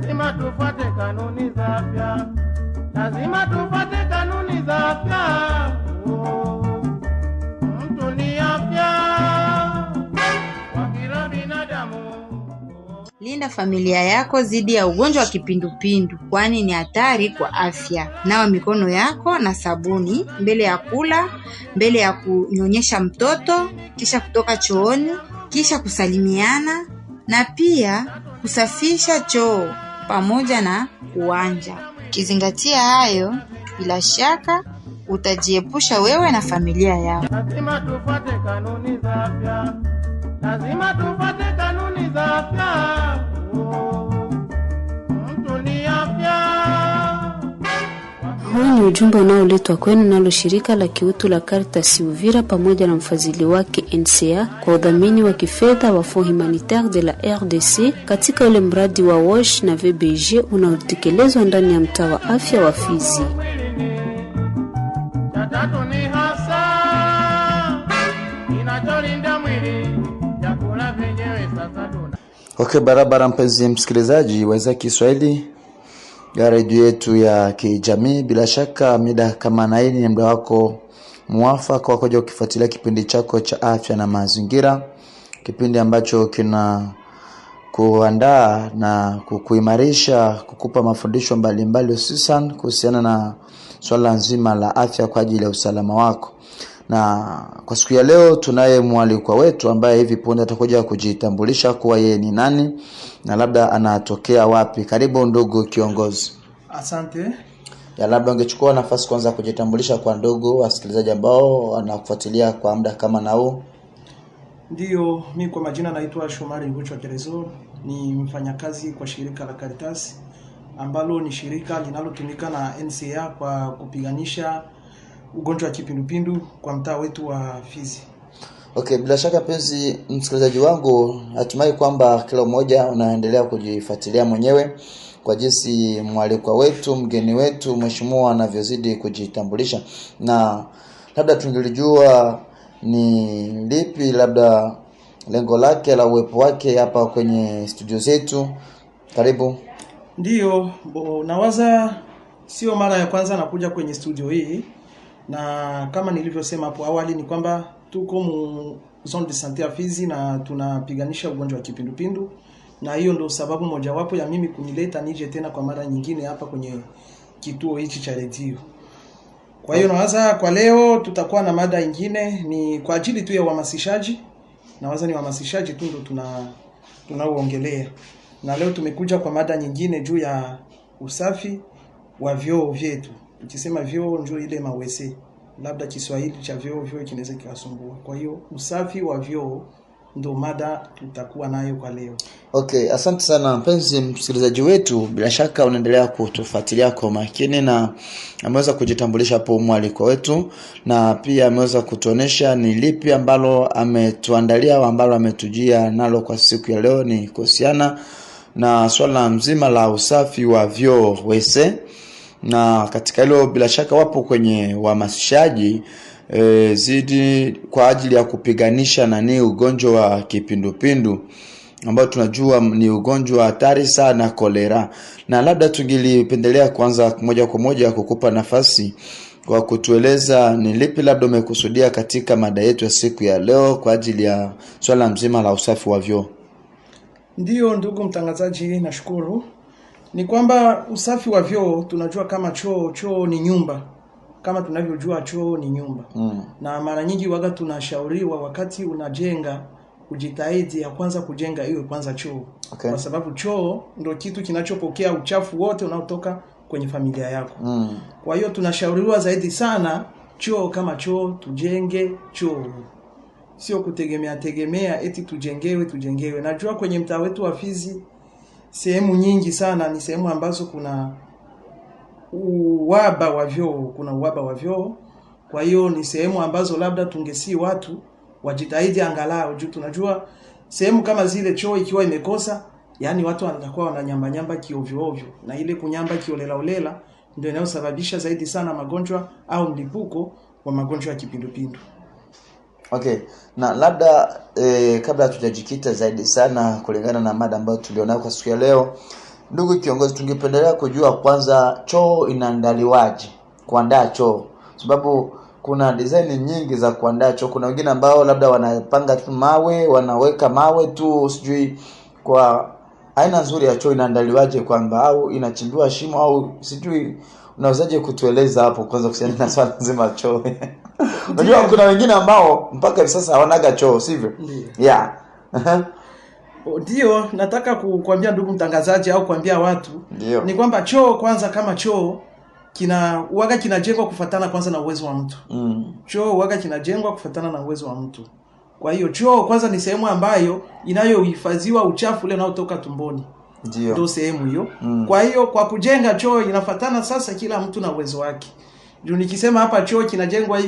lazima tufuate kanuni za afya, lazima tufuate kanuni za afya. Mtu ni afya kwa kila binadamu. Linda familia yako dhidi ya ugonjwa wa kipindupindu, kwani ni hatari kwa afya. Nawa mikono yako na sabuni mbele ya kula, mbele ya kunyonyesha mtoto, kisha kutoka chooni, kisha kusalimiana, na pia kusafisha choo pamoja na uwanja. Ukizingatia hayo, bila shaka utajiepusha wewe na familia yako. Lazima tufuate kanuni za afya, lazima tufuate kanuni za afya. Mtu ni afya. Huu ni ujumbe unaoletwa kwenu nalo shirika la kiutu la Caritas Uvira pamoja na mfadhili wake NCA kwa udhamini wa kifedha wa Fonds Humanitaire de la RDC katika ule mradi wa WASH na VBG unaotekelezwa ndani ya mtaa wa afya wa Fizi. Tatu ni hasa inacholinda mwili, chakula vyenyewe sasa tuna. Okay, barabara mpenzi msikilizaji wa idhaa Kiswahili ya redio yetu ya kijamii, bila shaka mida kama na hii ni muda wako muafaka wa kuja kufuatilia kipindi chako cha afya na mazingira, kipindi ambacho kina kuandaa na kukuimarisha, kukupa mafundisho mbalimbali hususan kuhusiana na swala nzima la afya kwa ajili ya usalama wako. Na kwa siku ya leo tunaye mwalikwa wetu ambaye hivi punde atakuja kujitambulisha kuwa yeye ni nani na labda anatokea wapi. Karibu ndugu kiongozi. Asante. Ya labda ungechukua nafasi kwanza kujitambulisha kwa ndugu wasikilizaji ambao wanakufuatilia kwa muda kama na huu. Ndio, mimi kwa majina naitwa Shomari Nguchwa Kerezo, ni mfanyakazi kwa shirika la Caritas ambalo ni shirika linalotumika na NCA kwa kupiganisha ugonjwa wa kipindupindu kwa mtaa wetu wa Fizi. Okay, bila shaka penzi msikilizaji wangu, natumai kwamba kila mmoja unaendelea kujifuatilia mwenyewe kwa jinsi mwalikwa wetu, mgeni wetu, mheshimiwa anavyozidi kujitambulisha, na labda tungelijua ni lipi labda lengo lake la uwepo wake hapa kwenye studio zetu. Karibu. Ndio, nawaza sio mara ya kwanza nakuja kwenye studio hii, na kama nilivyosema hapo awali ni kwamba tuko mu zone de santé ya Fizi na tunapiganisha ugonjwa wa kipindupindu, na hiyo ndio sababu mojawapo ya mimi kunileta nije tena kwa mara nyingine hapa kwenye kituo hichi cha redio. Kwa hiyo nawaza kwa leo tutakuwa na mada nyingine, ni kwa ajili tu ya uhamasishaji. Nawaza ni uhamasishaji tu ndio tunaoongelea. Na leo tumekuja kwa mada nyingine juu ya usafi wa vyoo vyetu. Tukisema vyoo ndio ile mawese. Labda Kiswahili cha vyoo kinaweza kikasumbua. Kwa hiyo usafi wa vyoo ndio mada tutakuwa nayo kwa leo. Okay, asante sana mpenzi msikilizaji wetu. Bila shaka unaendelea kutufuatilia kwa makini na ameweza kujitambulisha hapo mwaliko wetu, na pia ameweza kutuonesha ni lipi ambalo ametuandalia au ambalo ametujia nalo kwa siku ya leo, ni kuhusiana na swala mzima la usafi wa vyoo wese. Na katika hilo bila shaka wapo kwenye uhamasishaji zidi kwa ajili ya kupiganisha nani ugonjwa wa kipindupindu ambao tunajua ni ugonjwa hatari sana, kolera. Na labda tungilipendelea kwanza moja kwa moja kukupa nafasi kwa kutueleza ni lipi labda umekusudia katika mada yetu ya siku ya leo kwa ajili ya swala mzima la usafi wa vyoo. Ndio ndugu mtangazaji, nashukuru. Ni kwamba usafi wa vyoo tunajua kama choo ni nyumba. Kama tunavyojua choo ni nyumba. Na mara nyingi waga tunashauriwa wakati unajenga ujitahidi ya kwanza kujenga iwe kwanza choo. Okay. Kwa sababu choo ndio kitu kinachopokea uchafu wote unaotoka kwenye familia yako. Kwa hiyo tunashauriwa zaidi sana choo kama choo tujenge choo. Sio kutegemea eti tujengewe. Najua kwenye mtaa wetu wa Fizi sehemu nyingi sana ni sehemu ambazo kuna uhaba wa vyoo. Kwa hiyo ni sehemu ambazo labda tungesi watu wajitahidi angalau juu tunajua sehemu kama zile choo ikiwa imekosa, yani watu wanakuwa wananyamba kiovyo, na ile kunyamba kiolela ndio inayosababisha zaidi sana magonjwa au mlipuko wa magonjwa ya kipindupindu. Okay, na labda kabla tujajikita zaidi sana kulingana na mada ambayo tulionayo kwa siku ya leo, Ndugu kiongozi, tungependelea kujua kwanza choo inaandaliwaje, kuandaa choo, sababu kuna design nyingi za kuandaa choo. Kuna wengine ambao labda wanapanga tu mawe, wanaweka mawe tu, sijui kwa aina nzuri ya choo inaandaliwaje, kwamba au inachimbiwa shimo au sijui. Unawezaje kutueleza hapo kwanza kuhusiana na swala nzima choo? Unajua kuna wengine ambao mpaka hivi sasa hawanaga choo, sivyo? Yeah. Ndio nataka kukuambia ndugu mtangazaji au kuambia watu ni kwamba choo kwanza, kama choo kinajengwa kufuatana kwanza na uwezo wa mtu. Choo kinajengwa kufuatana na uwezo wa mtu. Kwa hiyo choo kwanza ni sehemu ambayo inayohifadhiwa uchafu ule unaotoka tumboni. Ndio sehemu hiyo. Kwa hiyo kwa kujenga choo inafuatana sasa kila mtu na uwezo wake. Juu nikisema hapa choo kinajengwa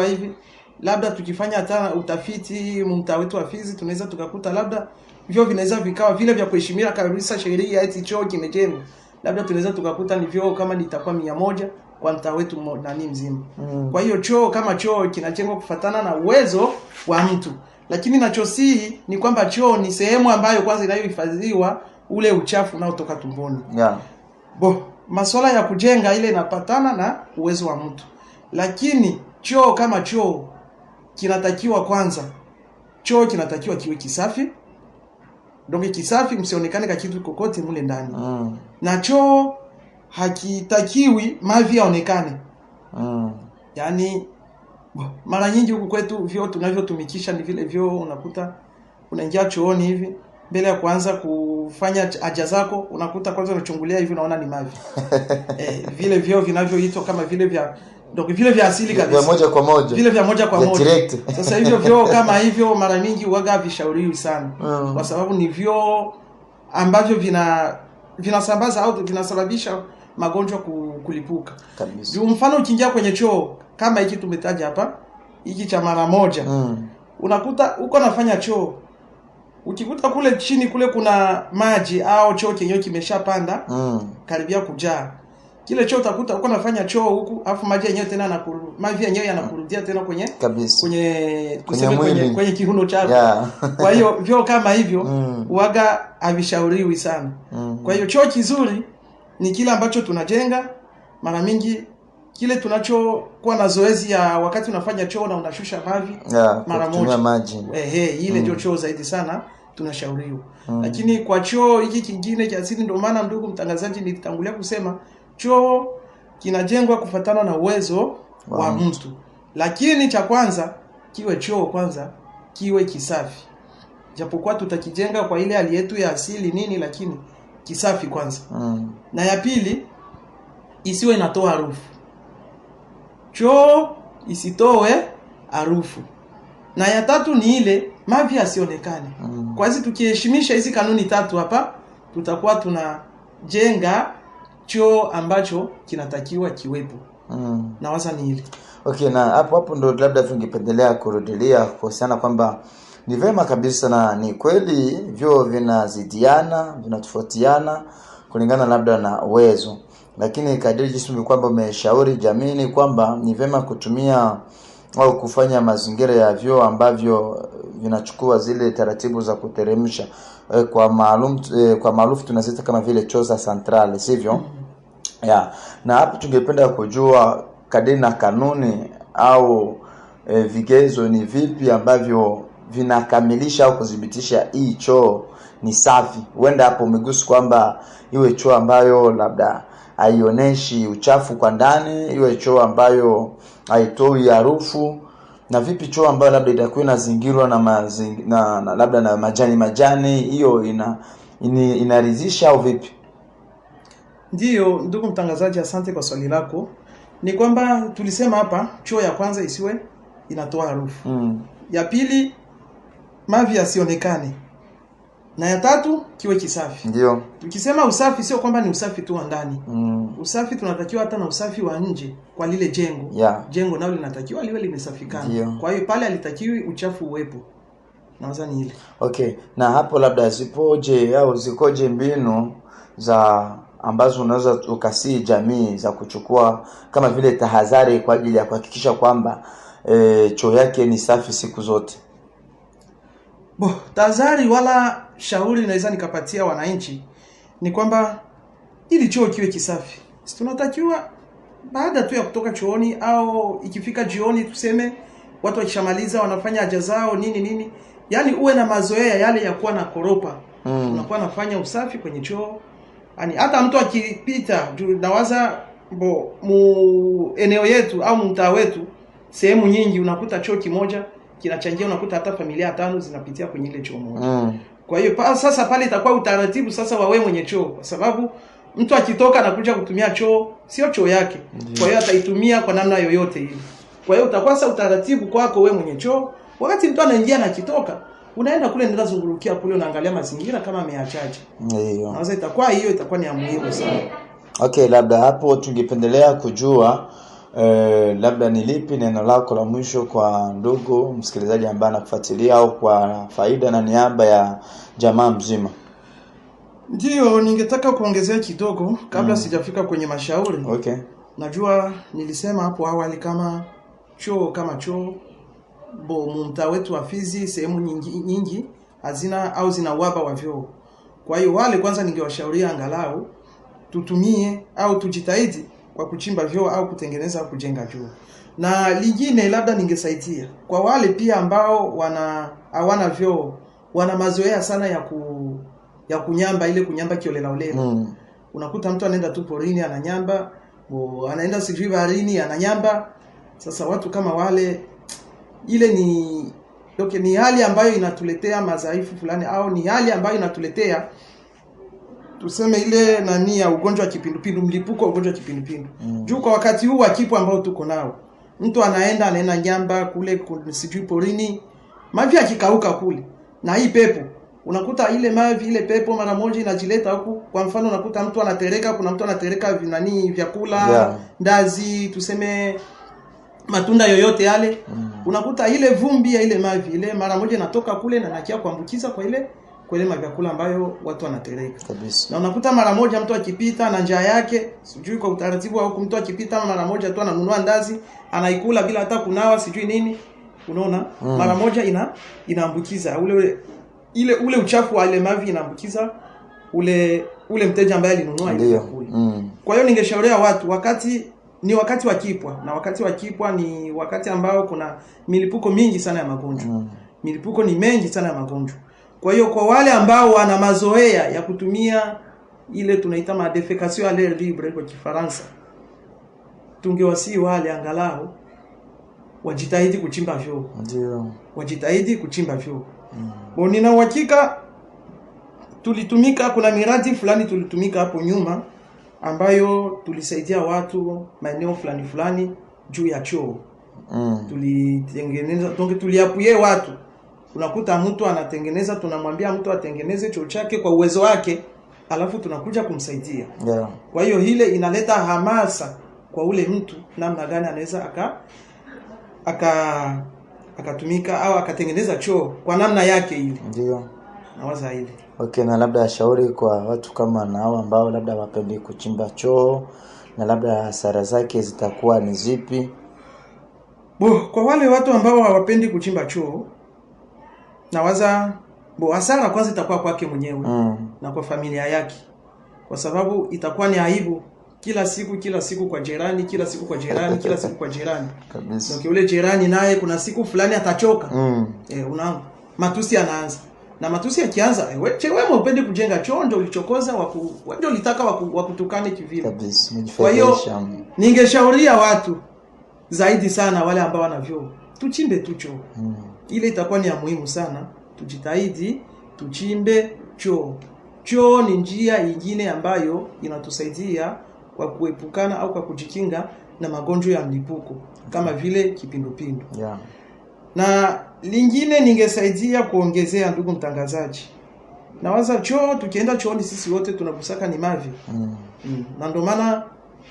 hivi, labda tukifanya hata utafiti mtaa wetu wa Fizi tunaweza tukakuta labda vyoo vinaweza vikawa vile vya kuheshimia kabisa sheria eti choo kimejengwa. Labda tunaweza tukakuta ni vyoo kama litakuwa 100 kwa mtaa wetu mzima. Kwa hiyo choo kama choo kinajengwa kufuatana na uwezo wa mtu. Lakini nachosihi ni kwamba choo ni sehemu ambayo kwanza inayohifadhiwa ule uchafu unaotoka tumboni. Masuala ya kujenga ile inapatana na uwezo wa mtu. Lakini choo kama choo kinatakiwa kwanza, choo kinatakiwa kiwe kisafi. Donge kisafi, msionekane ka kitu kokote mule ndani. Na choo hakitakiwi mavi yaonekane. Yaani mara nyingi huku kwetu vyoo tunavyotumikisha ni vile vyoo unakuta unaingia chooni hivi, mbele ya kuanza kufanya haja zako unakuta kwanza unachungulia hivi unaona ni mavi. Vile vyoo vinavyoitwa kama vile vya vile vya asili kabisa. Vile vya moja kwa moja. Sasa hivyo vyoo kama hivyo mara nyingi huaga vishauriwi sana. Kwa sababu ni vyoo ambavyo vinasambaza au vinasababisha magonjwa kulipuka. Kabisa. Mfano ukiingia kwenye choo kama hiki tumetaja hapa, hiki cha mara moja. Unakuta uko nafanya choo. Ukikuta kule chini kule kuna maji au choo kenyewe kimeshapanda karibia kujaa. Kile choo utakuta uko nafanya choo huku afu maji yenyewe tena maji yenyewe yanakurudia tena kwenye kwenye kihuno chako. Kwa hiyo vyoo kama hivyo huaga havishauriwi sana. Kwa hiyo choo kizuri ni kile ambacho tunajenga mara mingi, kile tunachokuwa na zoezi ya wakati unafanya choo na unashusha mavi mara moja. Ile ndio choo zaidi sana tunashauriwa. Lakini kwa choo hiki kingine kiasili, ndio maana ndugu mtangazaji nilitangulia kusema choo kinajengwa kufuatana na uwezo wa mtu. Lakini cha kwanza kiwe choo kwanza kiwe kisafi. Japokuwa tutakijenga kwa ile hali yetu ya asili nini, lakini kisafi kwanza. Na ya pili isiwe inatoa harufu. Choo isitoe harufu. Na ya tatu ni ile mavi yasionekane. Kwa hizi tukiheshimisha hizi kanuni tatu hapa, tutakuwa tunajenga choo ambacho kinatakiwa kiwepo. Na waza ni ile. Okay, na hapo ndo labda tungependelea kurudilia kuhusiana kwamba ni vema kabisa na ni kweli vyoo vinazidiana, vinatofautiana kulingana labda na uwezo. Lakini kadiri jinsi kwamba umeshauri jamii ni kwamba ni vema kutumia au kufanya mazingira ya vyoo ambavyo vinachukua zile taratibu za kuteremsha kwa maarufu tunazita kama vile choo za central, sivyo? Na hapo tungependa kujua kadiri na kanuni au vigezo ni vipi ambavyo vinakamilisha au kudhibitisha hii choo ni safi. Huenda hapo umegusa kwamba iwe choo ambayo labda haioneshi uchafu kwa ndani, iwe choo ambayo haitoi harufu, na vipi choo ambayo labda itakuwa inazingirwa na labda na majani, hiyo inaridhisha au vipi? Ndio ndugu mtangazaji, asante kwa swali lako. Ni kwamba tulisema hapa choo ya kwanza isiwe inatoa harufu. Ya pili mavi yasionekane. Na ya tatu kiwe kisafi. Ndio. Tukisema usafi sio kwamba ni usafi tu wa ndani. Usafi tunatakiwa hata na usafi wa nje kwa lile jengo. Jengo nalo linatakiwa liwe limesafikana. Kwa hiyo pale alitakiwi uchafu uwepo. Nawaza ni ile. Okay. Na hapo labda zikoje mbinu za ambazo unaweza ukasii jamii za kuchukua kama vile tahadhari kwa ajili ya kuhakikisha kwamba choo yake ni safi siku zote? Tahadhari wala shauri naweza nikapatia wananchi ni kwamba ili choo kiwe kisafi, tunatakiwa baada tu ya kutoka chooni au ikifika jioni tuseme watu wakishamaliza wanafanya haja zao nini, yani uwe na mazoea yale ya kuwa na koropa. Unakuwa nafanya usafi kwenye choo. Yani hata mtu akipita, nawaza eneo yetu au mtaa wetu sehemu nyingi unakuta choo kimoja kinachangia, unakuta hata familia 5 zinapitia kwenye ile choo moja. Kwa hiyo sasa pale itakuwa utaratibu sasa wa wewe mwenye choo, kwa sababu mtu akitoka anakuja kutumia choo, sio choo yake. Kwa hiyo ataitumia kwa namna yoyote ile. Kwa hiyo utakuwa sasa utaratibu kwako wewe mwenye choo, wakati mtu anaingia na kitoka, unaenda kule nenda zungurukia kule unaangalia mazingira kama ameachaje. Ndio. Sasa itakuwa ni ya muhimu sana. Okay, labda hapo tungependelea kujua labda ni lipi neno lako la mwisho kwa ndugu msikilizaji ambaye anakufuatilia au kwa faida na niaba ya jamaa mzima. Ndio, ningetaka kuongezea kidogo kabla sijafika kwenye mashauri. Okay. Najua nilisema hapo awali kama choo mtaa wetu wa Fizi sehemu nyingi hazina au zina uhaba wa vyoo. Kwa hiyo wale kwanza ningewashauria angalau tutumie au tujitahidi kwa kuchimba vyoo au kutengeneza au kujenga vyoo. Na lingine labda ningesaidia kwa wale pia ambao hawana vyoo, wana mazoea sana ya kunyamba, ile kunyamba kiolela. Unakuta mtu anaenda tu porini ananyamba, anaenda sijui baharini ananyamba. Sasa watu kama wale, ile ni hali ambayo inatuletea madhaifu fulani, au ni hali ambayo inatuletea tuseme ile nani ya ugonjwa wa kipindupindu, mlipuko wa ugonjwa wa kipindupindu. Juu kwa wakati huu wa kipo ambao tuko nao, mtu anaenda nyamba kule sijui porini, mavi yakikauka kule na hii pepo, unakuta ile mavi ile pepo mara moja inajileta huku. Kwa mfano unakuta mtu anatereka, kuna mtu anatereka vyakula, ndazi, tuseme matunda yoyote yale. Unakuta ile vumbi ya ile mavi ile mara moja inatoka kule na nakia kuambukiza kwa ile mavyakula ambayo watu wanatereka kabisa. Na unakuta mara moja mtu akipita na njaa yake, sijui kwa utaratibu au mtu akipita mara moja tu ananunua ndazi anaikula bila hata kunawa sijui nini, unaona mara moja inaambukiza ule uchafu wa ile mavi, inaambukiza ule mteja ambaye alinunua ile chakula. Kwa hiyo ningeshauria watu, wakati wa kipwa, na wakati wa kipwa ni wakati ambao kuna milipuko mingi sana ya magonjwa. Milipuko ni mengi sana ya magonjwa. Kwa hiyo kwa wale ambao wana mazoea ya kutumia ile tunaita defecation à l'air libre kwa Kifaransa, tungewasii wale angalau wajitahidi kuchimba vyoo. Ndio. Wajitahidi kuchimba vyoo. Nina uhakika kuna miradi fulani tulitumika hapo nyuma ambayo tulisaidia watu maeneo fulani juu ya choo. Tulitengeneza, tuliapuye watu. Unakuta mtu anatengeneza, tunamwambia mtu atengeneze choo chake kwa uwezo wake, alafu tunakuja kumsaidia. Kwa hiyo ile inaleta hamasa kwa ule mtu namna gani anaweza akatumika au akatengeneza choo kwa namna yake ile. Ndio. Nawaza hili. Okay, na labda shauri kwa watu kama nao ambao labda wapendi kuchimba choo, na labda hasara zake zitakuwa ni zipi? Kwa wale watu ambao hawapendi kuchimba choo, nawaza hasara kwanza itakuwa kwake mwenyewe na kwa familia yake, kwa sababu itakuwa ni aibu kila siku kwa jirani, kila siku kwa jirani kabisa. Ndio yule jirani naye kuna siku fulani atachoka. Unaona matusi anaanza, na matusi yakianza, wewe upendi kujenga choo, ndio ulichokoza ndio ulitaka wakutukane kivile kabisa. Kwa hiyo ningeshauria watu zaidi sana wale ambao wana vyoo, tuchimbe tu choo. Ile itakuwa ni ya muhimu sana. Tujitahidi tuchimbe choo. Choo ni njia nyingine ambayo inatusaidia kwa kuepukana au kwa kujikinga na magonjwa ya mlipuko kama vile kipindupindu. Na lingine ningesaidia kuongezea, ndugu mtangazaji, nawaza choo, tukienda chooni sisi wote tunabusaka ni mavi. Na ndio maana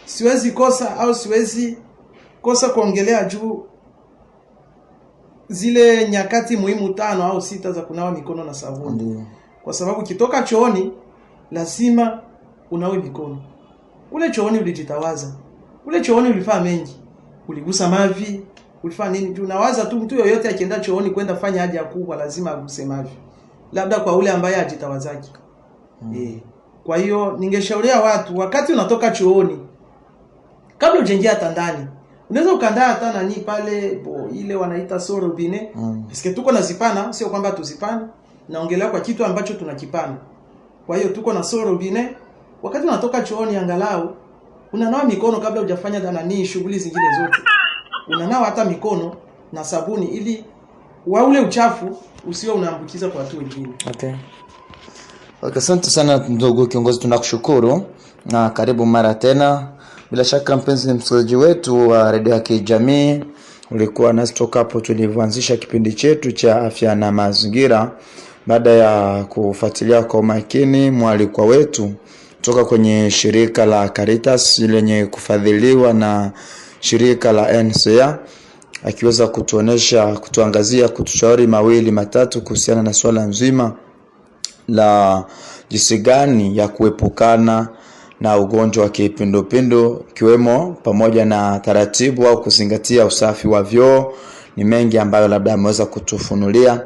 siwezi kosa kuongelea juu zile nyakati muhimu 5 au 6 za kunawa mikono na sabuni. Kwa sababu kitoka chooni lazima unawe mikono. Ule chooni ulijitawaza. Ule chooni ulifanya mengi. Uligusa mavi, ulifanya nini? Tunawaza tu mtu yoyote akienda chooni kwenda fanya haja kubwa lazima aguse mavi. Labda kwa ule ambaye hajitawazaki. Kwa hiyo ningeshauria watu, wakati unatoka chooni, kabla ujengia hata ndani, unaweza ukandaa hata nani pale ile wanaita soro bine. Eske tuko na zipana, sio kwamba tuzipana. Naongelea kwa kitu ambacho tunakipana. Kwa hiyo tuko na soro bine. Wakati unatoka chooni angalau unanawa mikono kabla hujafanya nani shughuli zingine zote. Unanawa hata mikono na sabuni ili ule uchafu usio unaambukiza kwa watu wengine. Okay. Asante sana ndugu kiongozi, tunakushukuru na karibu mara tena. Bila shaka mpenzi msikilizaji wetu wa Radio ya Kijamii, ulikuwa nasi toka hapo tulivyoanzisha kipindi chetu cha afya na mazingira, baada ya kufuatilia kwa makini mwalikwa wetu kutoka kwenye shirika la Caritas lenye kufadhiliwa na shirika la NCA, akiweza kutuangazia, kutushauri mawili matatu kuhusiana na swala nzima la jinsi gani ya kuepukana na ugonjwa wa kipindupindu, kiwemo pamoja na taratibu au kuzingatia usafi wa vyoo. Ni mengi ambayo labda ameweza kutufunulia.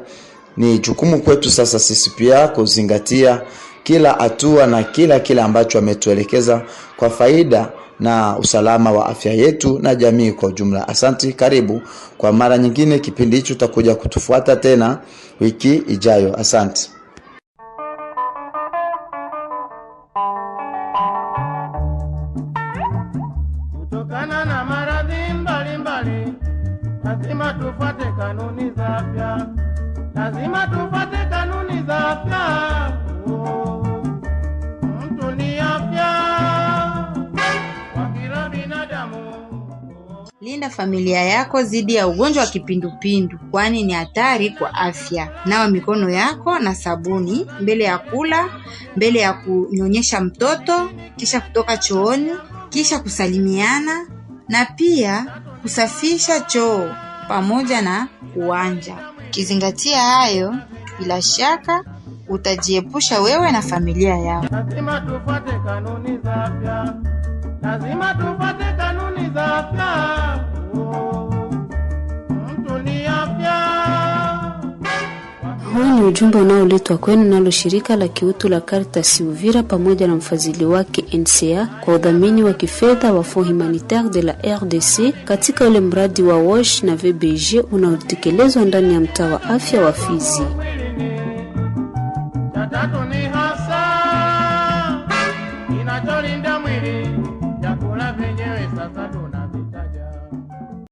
Ni jukumu kwetu sasa sisi pia kuzingatia kila hatua na kila ambacho ametuelekeza kwa faida na usalama wa afya yetu na jamii kwa ujumla. Asante, karibu kwa mara nyingine. Kipindi hicho utakuja kutufuata tena wiki ijayo. Asante. Kutokana na maradhi mbalimbali, lazima tufuate kanuni za afya. Lazima tufuate kanuni za afya. Mtu ni afya kwa kila binadamu. Linda familia yako dhidi ya ugonjwa wa kipindupindu, kwani ni hatari kwa afya. Nawa mikono yako na sabuni mbele ya kula, mbele ya kunyonyesha mtoto, kisha kutoka chooni, kisha kusalimiana, na pia kusafisha choo pamoja na uwanja. Kizingatia hayo, bila shaka utajiepusha wewe na familia yako. Lazima tufuate kanuni za afya. Lazima tufuate kanuni za afya. Mtu ni afya. Huu ni ujumbe unaoletwa kwenu nalo shirika la kiutu la Caritas Uvira pamoja na mfadhili wake NCA kwa udhamini wa kifedha wa Fonds Humanitaire de la RDC katika ule mradi wa WASH na VBG unaotekelezwa ndani ya mtaa wa afya wa Fizi. Tatu